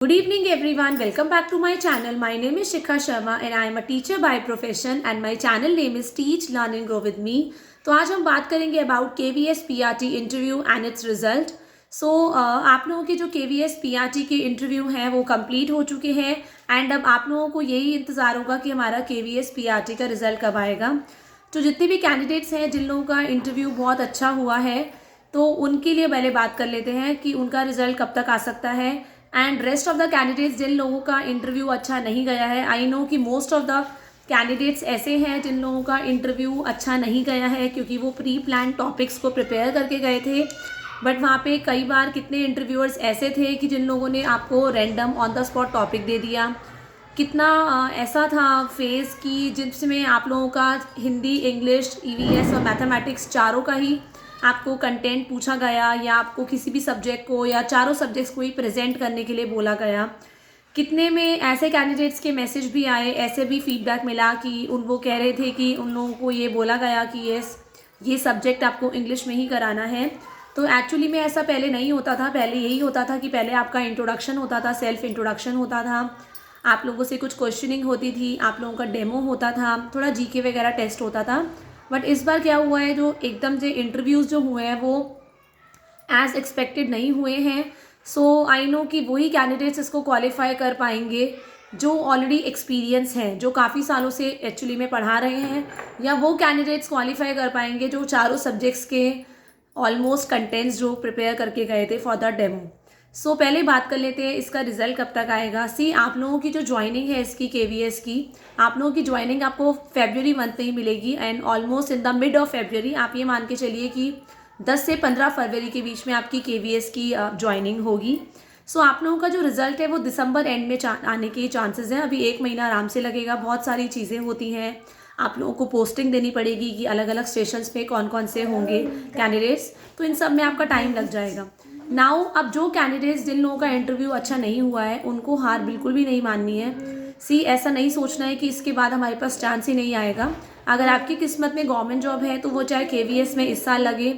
Good evening everyone, welcome back to my channel. My name is Shikha Sharma and I am a teacher by profession and my channel name is Teach Learn and Grow with me. तो आज हम बात करेंगे about KVS PRT interview and its result. आप लोगों के जो KVS PRT के इंटरव्यू हैं वो कंप्लीट हो चुके हैं एंड अब आप लोगों को यही इंतज़ार होगा कि हमारा KVS PRT का रिजल्ट कब आएगा. तो जितने भी कैंडिडेट्स हैं जिन लोगों का इंटरव्यू बहुत अच्छा हुआ है तो उनके लिए पहले बात कर लेते हैं कि उनका रिजल्ट कब तक आ सकता है. And rest of the candidates जिन लोगों का इंटरव्यू अच्छा नहीं गया है, आई नो कि मोस्ट ऑफ द कैंडिडेट्स ऐसे हैं जिन लोगों का इंटरव्यू अच्छा नहीं गया है क्योंकि वो प्री प्लान टॉपिक्स को प्रिपेयर करके गए थे. बट वहाँ पे कई बार कितने इंटरव्यूअर्स ऐसे थे कि जिन लोगों ने आपको random on the spot topic दे दिया. कितना ऐसा था फेज़ कि जिसमें आप लोगों का हिंदी, इंग्लिश, ईवीएस और मैथमेटिक्स चारों का ही आपको कंटेंट पूछा गया या आपको किसी भी सब्जेक्ट को या चारों सब्जेक्ट्स को ही प्रेजेंट करने के लिए बोला गया. कितने में ऐसे कैंडिडेट्स के मैसेज भी आए, ऐसे भी फीडबैक मिला कि वो कह रहे थे कि उन लोगों को ये बोला गया कि ये सब्जेक्ट आपको इंग्लिश में ही कराना है. तो एक्चुअली में ऐसा पहले नहीं होता था. पहले यही होता था कि पहले आपका इंट्रोडक्शन होता था, सेल्फ इंट्रोडक्शन होता था, आप लोगों से कुछ क्वेश्चनिंग होती थी, आप लोगों का डेमो होता था, थोड़ा जीके वगैरह टेस्ट होता था. बट इस बार क्या हुआ है, जो एकदम से इंटरव्यूज़ जो हुए हैं वो एज एक्सपेक्टेड नहीं हुए हैं. सो आई नो कि वही कैंडिडेट्स इसको क्वालिफाई कर पाएंगे जो ऑलरेडी एक्सपीरियंस हैं, जो काफ़ी सालों से एक्चुअली में पढ़ा रहे हैं, या वो कैंडिडेट्स क्वालिफाई कर पाएंगे जो चारों सब्जेक्ट्स के ऑलमोस्ट कंटेंट्स जो प्रिपेयर करके गए थे फॉर द डेमो. सो पहले बात कर लेते हैं इसका रिजल्ट कब तक आएगा. आप लोगों की जो ज्वाइनिंग है इसकी KVS की, आप लोगों की ज्वाइनिंग आपको February मंथ में ही मिलेगी and almost in the mid of February आप ये मान के चलिए कि 10 से 15 फरवरी के बीच में आपकी KVS की ज्वाइनिंग होगी. आप लोगों का जो रिजल्ट है वो दिसंबर एंड में आने के चांसेस हैं. अभी 1 महीना आराम से लगेगा. बहुत सारी चीज़ें होती हैं, आप लोगों को पोस्टिंग देनी पड़ेगी कि अलग अलग स्टेशंस पे कौन कौन से होंगे कैंडिडेट्स, तो इन सब में आपका टाइम लग जाएगा. नाउ अब जो कैंडिडेट्स जिन लोगों का इंटरव्यू अच्छा नहीं हुआ है उनको हार बिल्कुल भी नहीं माननी है. ऐसा नहीं सोचना है कि इसके बाद हमारे पास चांस ही नहीं आएगा. अगर आपकी किस्मत में गवर्नमेंट जॉब है तो वो चाहे KVS में इस साल लगे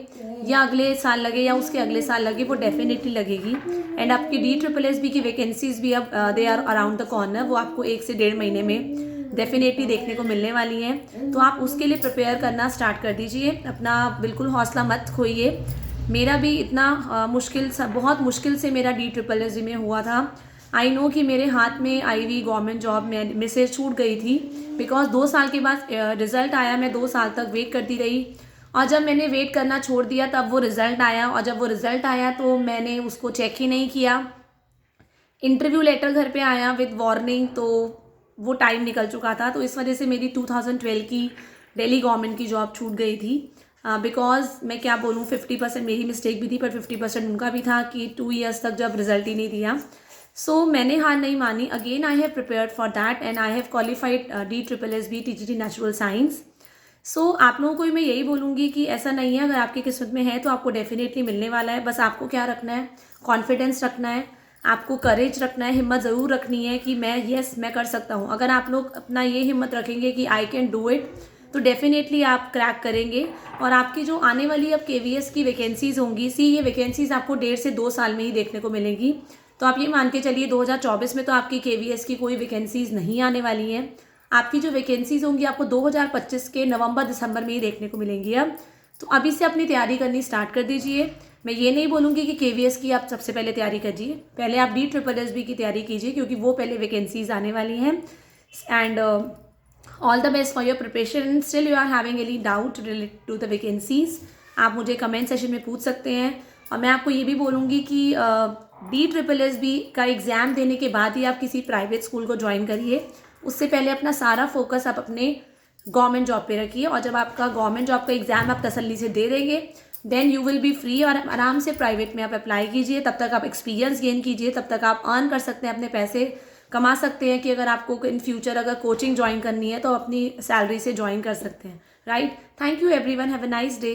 या अगले साल लगे या उसके अगले साल लगे, वो डेफिनेटली लगेगी. एंड आपकी DSSSB की वैकेंसीज भी अब they are around the corner. वो आपको 1 से 1.5 महीने में डेफिनेटली देखने को मिलने वाली हैं. तो आप उसके लिए प्रिपेयर करना स्टार्ट कर दीजिए. अपना बिल्कुल हौसला मत खोइए. मेरा भी इतना बहुत मुश्किल से मेरा DSSSB में हुआ था. आई नो कि मेरे हाथ में आई हुई गवर्नमेंट जॉब में से छूट गई थी बिकॉज 2 साल के बाद रिज़ल्ट आया. मैं 2 साल तक वेट करती रही और जब मैंने वेट करना छोड़ दिया तब वो रिज़ल्ट आया, और जब वो रिज़ल्ट आया तो मैंने उसको चेक ही नहीं किया. इंटरव्यू लेटर घर पे आया विद वार्निंग, तो वो टाइम निकल चुका था. तो इस वजह से मेरी 2012 की दिल्ली गवर्नमेंट की जॉब छूट गई थी. बिकॉज मैं क्या बोलूँ, 50% मेरी मिस्टेक भी थी पर 50% उनका भी था कि 2 ईयर्स तक जब रिजल्ट ही नहीं दिया. मैंने हार नहीं मानी. Again I have prepared for that and I have qualified DSSSB TGT natural science. आप लोगों को मैं यही बोलूँगी कि ऐसा नहीं है, अगर आपकी किस्मत में है तो आपको डेफिनेटली मिलने वाला है. बस आपको क्या रखना है, कॉन्फिडेंस रखना है, आपको करेज रखना है, हिम्मत ज़रूर रखनी है कि मैं कर सकता हूँ. अगर आप लोग अपना ये हिम्मत रखेंगे कि आई कैन डू इट, तो डेफिनेटली आप क्रैक करेंगे. और आपकी जो आने वाली अब KVS की वैकेंसीज़ होंगी, ये वैकेंसीज़ आपको 1.5 से 2 साल में ही देखने को मिलेंगी. तो आप ये मान के चलिए 2024 में तो आपकी KVS की कोई वैकेंसीज़ नहीं आने वाली हैं. आपकी जो वैकेंसीज़ होंगी आपको 2025 के नवंबर-दिसंबर में ही देखने को मिलेंगी. अब तो अभी से अपनी तैयारी करनी स्टार्ट कर दीजिए. मैं ये नहीं बोलूँगी कि KVS की आप सबसे पहले तैयारी कीजिए, पहले आप DSSSB की तैयारी कीजिए क्योंकि वो पहले वैकेंसीज़ आने वाली हैं. And all the best for your preparation. Still you are having any doubt related to the vacancies, आप मुझे कमेंट सेशन में पूछ सकते हैं. और मैं आपको ये भी बोलूँगी कि DSSSB का एग्ज़ाम देने के बाद ही आप किसी प्राइवेट स्कूल को ज्वाइन करिए. उससे पहले अपना सारा फोकस आप अपने गवर्नमेंट जॉब पे रखिए. और जब आपका गवर्नमेंट जॉब का एग्ज़ाम आप तसल्ली से दे देंगे then you will be free और आराम से प्राइवेट में आप अप्लाई कीजिए. तब तक आप एक्सपीरियंस गेन कीजिए, तब तक आप अर्न कर सकते हैं, अपने पैसे कमा सकते हैं कि अगर आपको इन फ्यूचर अगर कोचिंग ज्वाइन करनी है तो अपनी सैलरी से ज्वाइन कर सकते हैं. Right. Thank you everyone. Have a nice day.